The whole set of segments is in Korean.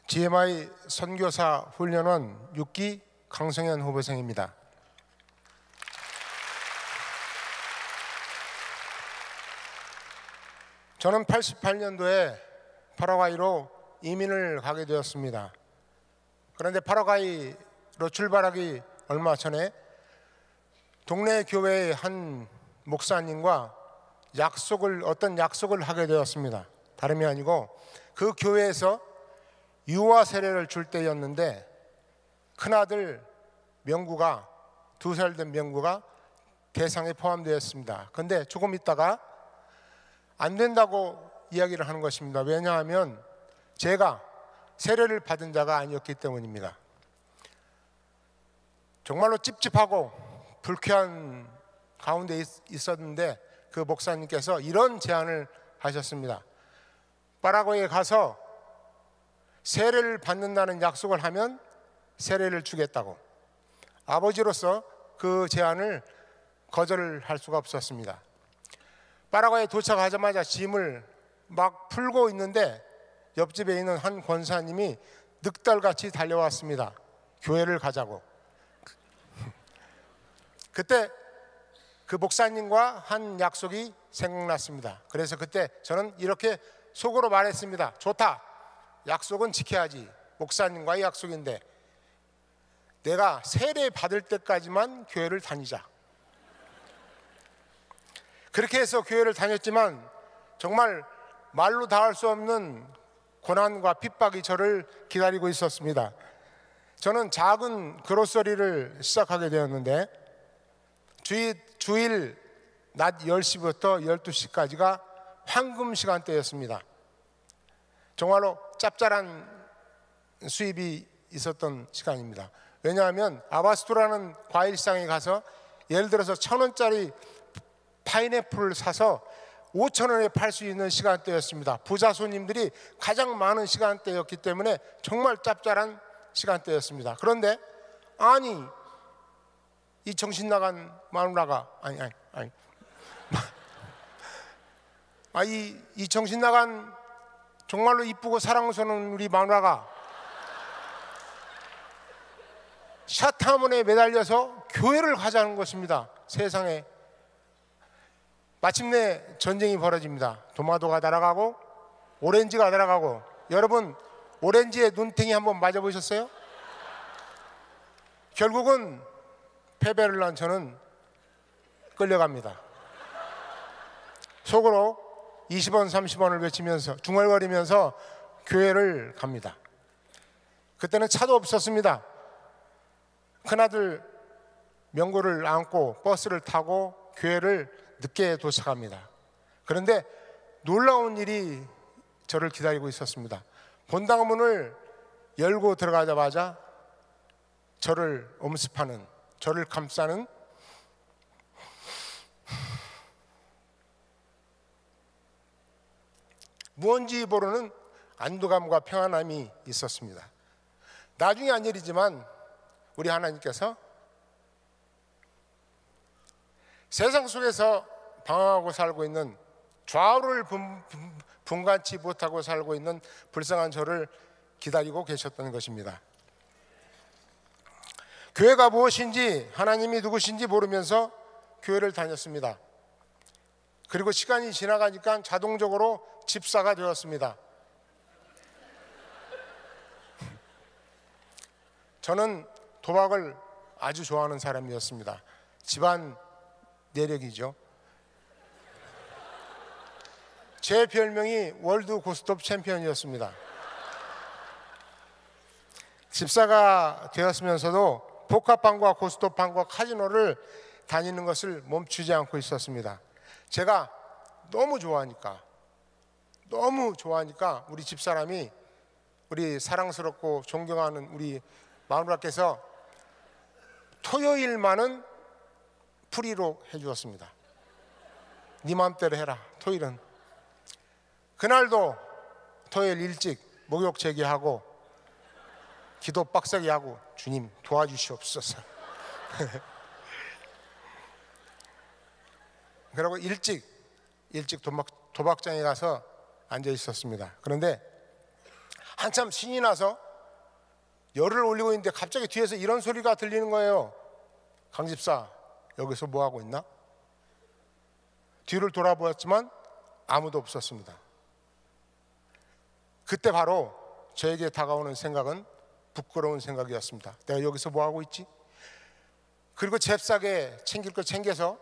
GMI 선교사 훈련원 6기 강성현 후보생입니다. 저는 88년도에 파라과이로 이민을 가게 되었습니다. 그런데 파라과이로 출발하기 얼마 전에 동네 교회의 한 목사님과 어떤 약속을 하게 되었습니다. 다름이 아니고 그 교회에서 유아 세례를 줄 때였는데 큰아들 명구가 2살 된 명구가 대상에 포함되었습니다. 그런데 조금 있다가 안 된다고 이야기를 하는 것입니다. 왜냐하면 제가 세례를 받은 자가 아니었기 때문입니다. 정말로 찝찝하고 불쾌한 가운데 있었는데 그 목사님께서 이런 제안을 하셨습니다. 파라과이에 가서 세례를 받는다는 약속을 하면 세례를 주겠다고. 아버지로서 그 제안을 거절을 할 수가 없었습니다. 파라과이에 도착하자마자 짐을 막 풀고 있는데 옆집에 있는 한 권사님이 늑달같이 달려왔습니다. 교회를 가자고. 그때 그 목사님과 한 약속이 생각났습니다. 그래서 그때 저는 이렇게 속으로 말했습니다. 좋다. 약속은 지켜야지. 목사님과의 약속인데 내가 세례 받을 때까지만 교회를 다니자. 그렇게 해서 교회를 다녔지만 정말 말로 다 할 수 없는 고난과 핍박이 저를 기다리고 있었습니다. 저는 작은 그로서리를 시작하게 되었는데 주일 낮 10시부터 12시까지가 황금 시간대였습니다. 정말로 짭짤한 수입이 있었던 시간입니다. 왜냐하면 아바스토라는 과일시장에 가서 예를 들어서 1,000원짜리 파인애플을 사서 5,000원에 팔 수 있는 시간대였습니다. 부자 손님들이 가장 많은 시간대였기 때문에 정말 짭짤한 시간대였습니다. 그런데 아니 이 정신 나간 마누라가 이 정신 나간 정말로 이쁘고 사랑스러운 우리 마누라가 샤타문에 매달려서 교회를 가자는 것입니다. 세상에. 마침내 전쟁이 벌어집니다. 도마도가 날아가고 오렌지가 날아가고. 여러분 오렌지에 눈탱이 한번 맞아보셨어요? 결국은 패배를 난 저는 끌려갑니다. 속으로 20원 30원을 외치면서 중얼거리면서 교회를 갑니다. 그때는 차도 없었습니다. 큰아들 명구를 안고 버스를 타고 교회를 늦게 도착합니다. 그런데 놀라운 일이 저를 기다리고 있었습니다. 본당 문을 열고 들어가자마자 저를 엄습하는, 저를 감싸는 무언지 모르는 안도감과 평안함이 있었습니다. 나중에 한 일이지만 우리 하나님께서 세상 속에서 방황하고 살고 있는, 좌우를 분간치 못하고 살고 있는 불쌍한 저를 기다리고 계셨던 것입니다. 교회가 무엇인지, 하나님이 누구신지 모르면서 교회를 다녔습니다. 그리고 시간이 지나가니까 자동적으로 집사가 되었습니다. 저는 도박을 아주 좋아하는 사람이었습니다. 집안 내력이죠. 제 별명이 월드 고스톱 챔피언이었습니다. 집사가 되었으면서도 포카방과 고스톱방과 카지노를 다니는 것을 멈추지 않고 있었습니다. 제가 너무 좋아하니까 우리 집사람이, 우리 사랑스럽고 존경하는 우리 마누라께서 토요일만은 프리로 해주었습니다. 네 마음대로 해라. 토요일은. 그날도 토요일 일찍 목욕 제기하고 기도 빡세게 하고 주님 도와주시옵소서. 그리고 일찍 도박장에 가서 앉아 있었습니다. 그런데 한참 신이 나서 열을 올리고 있는데 갑자기 뒤에서 이런 소리가 들리는 거예요. 강 집사, 여기서 뭐 하고 있나? 뒤를 돌아보았지만 아무도 없었습니다. 그때 바로 저에게 다가오는 생각은 부끄러운 생각이었습니다. 내가 여기서 뭐 하고 있지? 그리고 잽싸게 챙길 거 챙겨서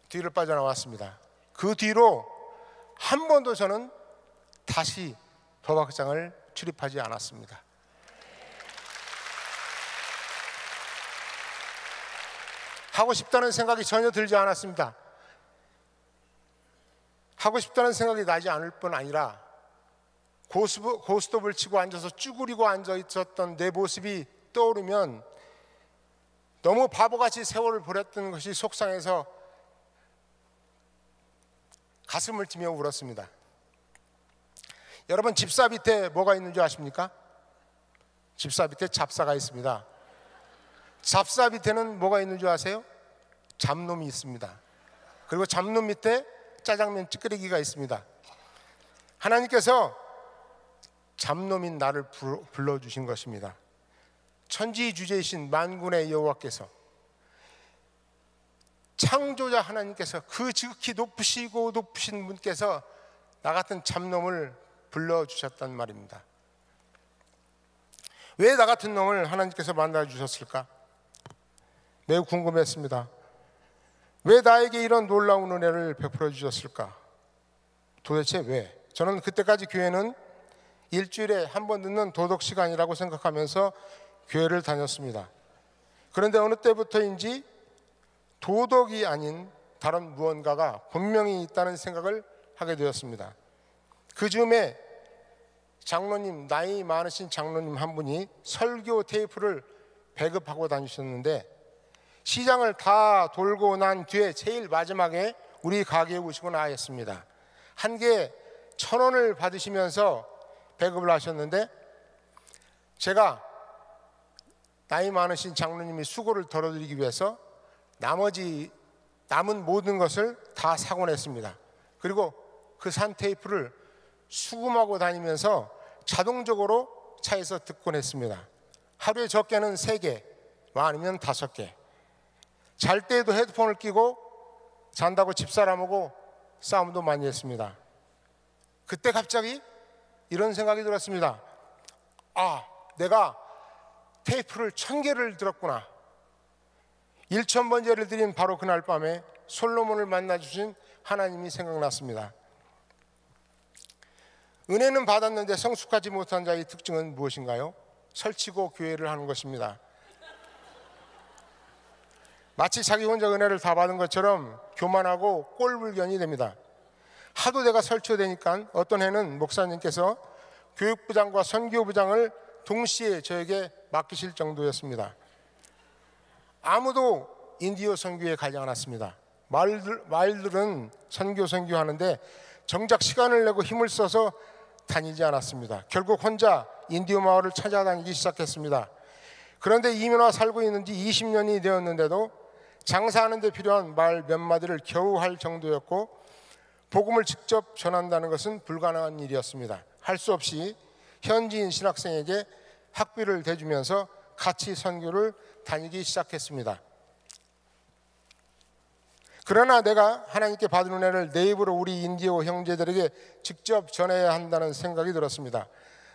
뒤를 빠져나왔습니다. 그 뒤로 한 번도 저는 다시 도박장을 출입하지 않았습니다. 하고 싶다는 생각이 전혀 들지 않았습니다. 하고 싶다는 생각이 나지 않을 뿐 아니라 고스톱을 치고 앉아서 쭈그리고 앉아 있었던 내 모습이 떠오르면 너무 바보같이 세월을 보냈던 것이 속상해서 가슴을 치며 울었습니다. 여러분, 집사 밑에 뭐가 있는 줄 아십니까? 집사 밑에 잡사가 있습니다. 잡사 밑에는 뭐가 있는 줄 아세요? 잡놈이 있습니다. 그리고 잡놈 밑에 짜장면 찌끄레기가 있습니다. 하나님께서 잡놈인 나를 불러주신 것입니다. 천지주제이신 만군의 여호와께서, 창조자 하나님께서, 그 지극히 높으시고 높으신 분께서 나 같은 잡놈을 불러주셨단 말입니다. 왜 나 같은 놈을 하나님께서 만나주셨을까? 매우 궁금했습니다. 왜 나에게 이런 놀라운 은혜를 베풀어 주셨을까? 도대체 왜? 저는 그때까지 교회는 일주일에 한 번 듣는 도덕 시간이라고 생각하면서 교회를 다녔습니다. 그런데 어느 때부터인지 도덕이 아닌 다른 무언가가 분명히 있다는 생각을 하게 되었습니다. 그 즈음에 장로님, 나이 많으신 장로님 한 분이 설교 테이프를 배급하고 다니셨는데, 시장을 다 돌고 난 뒤에 제일 마지막에 우리 가게에 오시고 나왔습니다. 한 개에 1,000원을 받으시면서 배급을 하셨는데, 제가 나이 많으신 장로님이 수고를 덜어드리기 위해서 나머지 남은 모든 것을 다 사고 냈습니다. 그리고 그 산 테이프를 수금하고 다니면서 자동적으로 차에서 듣곤 했습니다. 하루에 적게는 3개, 많으면 5개. 잘 때에도 헤드폰을 끼고 잔다고 집사람하고 싸움도 많이 했습니다. 그때 갑자기 이런 생각이 들었습니다. 아, 내가 테이프를 1,000개를 들었구나. 1,000번째를 드린 바로 그날 밤에 솔로몬을 만나주신 하나님이 생각났습니다. 은혜는 받았는데 성숙하지 못한 자의 특징은 무엇인가요? 설치고 교회를 하는 것입니다. 마치 자기 혼자 은혜를 다 받은 것처럼 교만하고 꼴불견이 됩니다. 하도 내가 설치되니까 어떤 해는 목사님께서 교육부장과 선교부장을 동시에 저에게 맡기실 정도였습니다. 아무도 인디오 선교에 가지 않았습니다. 말들은 선교하는데 정작 시간을 내고 힘을 써서 다니지 않았습니다. 결국 혼자 인디오 마을을 찾아다니기 시작했습니다. 그런데 이민와 살고 있는 지 20년이 되었는데도 장사하는 데 필요한 말 몇 마디를 겨우 할 정도였고, 복음을 직접 전한다는 것은 불가능한 일이었습니다. 할 수 없이 현지인 신학생에게 학비를 대주면서 같이 선교를 다니기 시작했습니다. 그러나 내가 하나님께 받은 은혜를 내 입으로 우리 인디오 형제들에게 직접 전해야 한다는 생각이 들었습니다.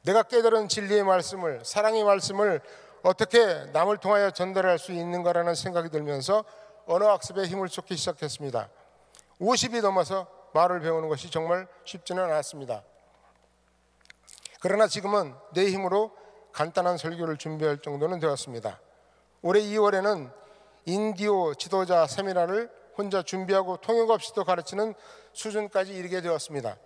내가 깨달은 진리의 말씀을, 사랑의 말씀을 어떻게 남을 통하여 전달할 수 있는가라는 생각이 들면서 언어학습에 힘을 쏟기 시작했습니다. 50이 넘어서 말을 배우는 것이 정말 쉽지는 않았습니다. 그러나 지금은 내 힘으로 간단한 설교를 준비할 정도는 되었습니다. 올해 2월에는 인디오 지도자 세미나를 혼자 준비하고 통역 없이도 가르치는 수준까지 이르게 되었습니다.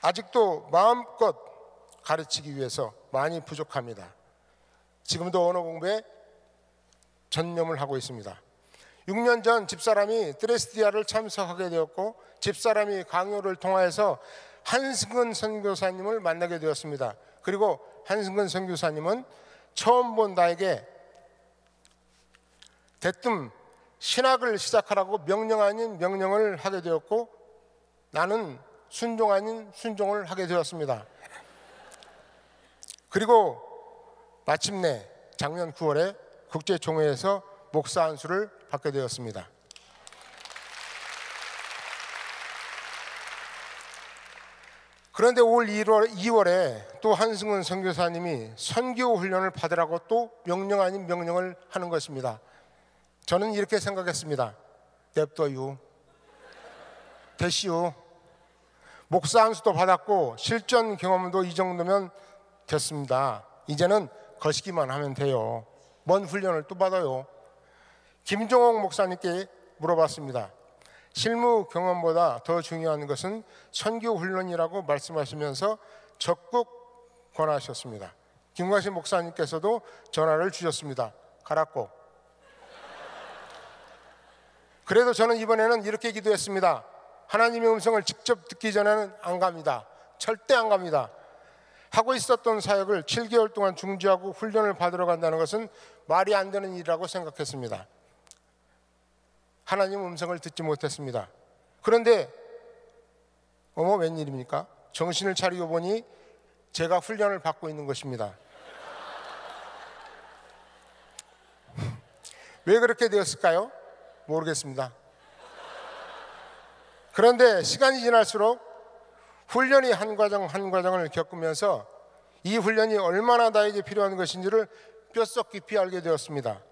아직도 마음껏 가르치기 위해서 많이 부족합니다. 지금도 언어 공부에 전념을 하고 있습니다. 6년 전 집사람이 드레스디아를 참석하게 되었고, 집사람이 강요를 통하여서 한승근 선교사님을 만나게 되었습니다. 그리고 한승근 선교사님은 처음 본 나에게 대뜸 신학을 시작하라고 명령 아닌 명령을 하게 되었고 나는 순종 아닌 순종을 하게 되었습니다. 그리고 마침내 작년 9월에 국제총회에서 목사 안수를 받게 되었습니다. 그런데 올 2월에 또 한승훈 선교사님이 선교 훈련을 받으라고 또 명령 아닌 명령을 하는 것입니다. 저는 이렇게 생각했습니다. 냅둬요. 됐시오. 목사 안수도 받았고 실전 경험도 이 정도면 됐습니다. 이제는 거시기만 하면 돼요. 뭔 훈련을 또 받아요. 김종옥 목사님께 물어봤습니다. 실무 경험보다 더 중요한 것은 선교 훈련이라고 말씀하시면서 적극 권하셨습니다. 김광신 목사님께서도 전화를 주셨습니다. 가라고. 그래도 저는 이번에는 이렇게 기도했습니다. 하나님의 음성을 직접 듣기 전에는 안 갑니다. 절대 안 갑니다. 하고 있었던 사역을 7개월 동안 중지하고 훈련을 받으러 간다는 것은 말이 안 되는 일이라고 생각했습니다. 하나님 음성을 듣지 못했습니다. 그런데 어머 웬일입니까? 정신을 차리고 보니 제가 훈련을 받고 있는 것입니다. 왜 그렇게 되었을까요? 모르겠습니다. 그런데 시간이 지날수록 훈련이 한 과정 한 과정을 겪으면서 이 훈련이 얼마나 나에게 필요한 것인지를 뼛속 깊이 알게 되었습니다.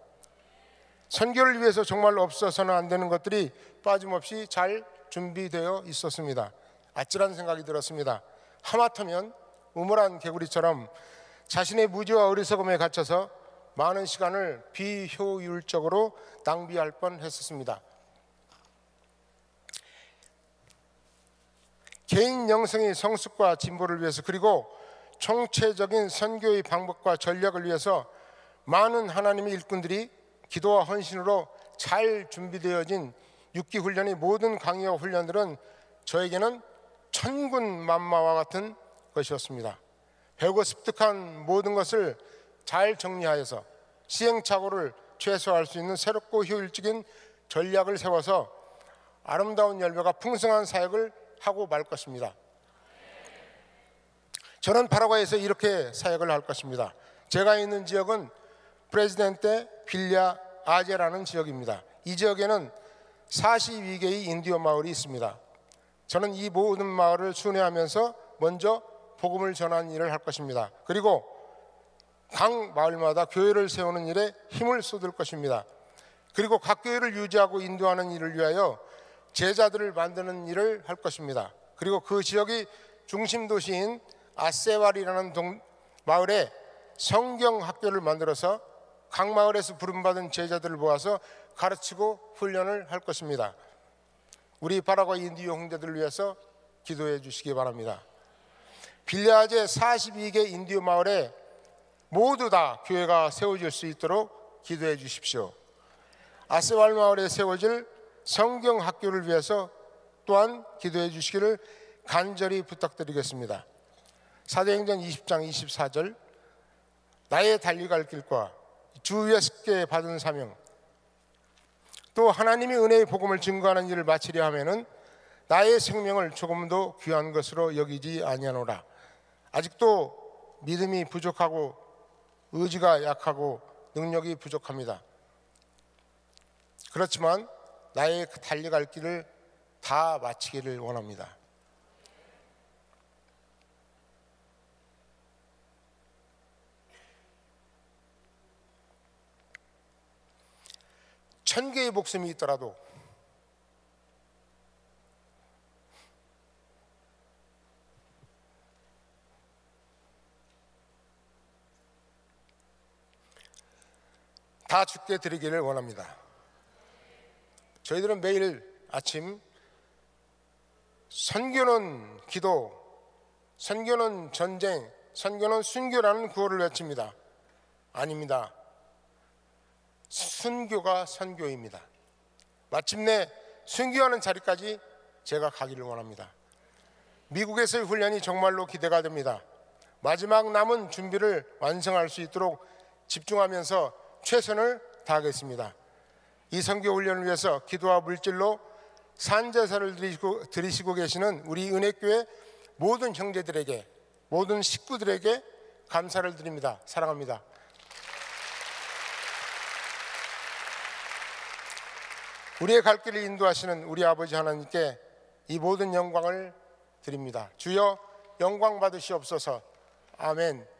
선교를 위해서 정말로 없어서는 안 되는 것들이 빠짐없이 잘 준비되어 있었습니다. 아찔한 생각이 들었습니다. 하마터면 우물안 개구리처럼 자신의 무지와 어리석음에 갇혀서 많은 시간을 비효율적으로 낭비할 뻔했었습니다. 개인 영성의 성숙과 진보를 위해서 그리고 총체적인 선교의 방법과 전략을 위해서 많은 하나님의 일꾼들이 기도와 헌신으로 잘 준비되어진 6기 훈련의 모든 강의와 훈련들은 저에게는 천군만마와 같은 것이었습니다. 배우고 습득한 모든 것을 잘 정리하여서 시행착오를 최소화할 수 있는 새롭고 효율적인 전략을 세워서 아름다운 열매가 풍성한 사역을 하고 말 것입니다. 저는 파라과이에서 이렇게 사역을 할 것입니다. 제가 있는 지역은 프레지덴테 빌랴 아제라는 지역입니다. 이 지역에는 42개의 인디오 마을이 있습니다. 저는 이 모든 마을을 순회하면서 먼저 복음을 전하는 일을 할 것입니다. 그리고 각 마을마다 교회를 세우는 일에 힘을 쏟을 것입니다. 그리고 각 교회를 유지하고 인도하는 일을 위하여 제자들을 만드는 일을 할 것입니다. 그리고 그 지역의 중심 도시인 아세왈이라는 마을에 성경 학교를 만들어서 각 마을에서 부름받은 제자들을 모아서 가르치고 훈련을 할 것입니다. 우리 파라과이 인디오 형제들을 위해서 기도해 주시기 바랍니다. 빌랴제 42개 인디오 마을에 모두 다 교회가 세워질 수 있도록 기도해 주십시오. 아세왈 마을에 세워질 성경 학교를 위해서 또한 기도해 주시기를 간절히 부탁드리겠습니다. 사도행전 20장 24절 나의 달려갈 길과 주 예수께 받은 사명 또 하나님의 은혜의 복음을 증거하는 일을 마치려 하면은 나의 생명을 조금도 귀한 것으로 여기지 아니하노라. 아직도 믿음이 부족하고 의지가 약하고 능력이 부족합니다. 그렇지만 나의 달려갈 길을 다 마치기를 원합니다. 천 개의 목숨이 있더라도 다 주께 드리기를 원합니다. 저희들은 매일 아침 선교는 기도, 선교는 전쟁, 선교는 순교라는 구호를 외칩니다. 아닙니다. 순교가 선교입니다. 마침내 순교하는 자리까지 제가 가기를 원합니다. 미국에서의 훈련이 정말로 기대가 됩니다. 마지막 남은 준비를 완성할 수 있도록 집중하면서 최선을 다하겠습니다. 이 선교 훈련을 위해서 기도와 물질로 산제사를 드리시고 계시는 우리 은혜교회 모든 형제들에게, 모든 식구들에게 감사를 드립니다. 사랑합니다. 우리의 갈 길을 인도하시는 우리 아버지 하나님께 이 모든 영광을 드립니다. 주여 영광 받으시옵소서. 아멘.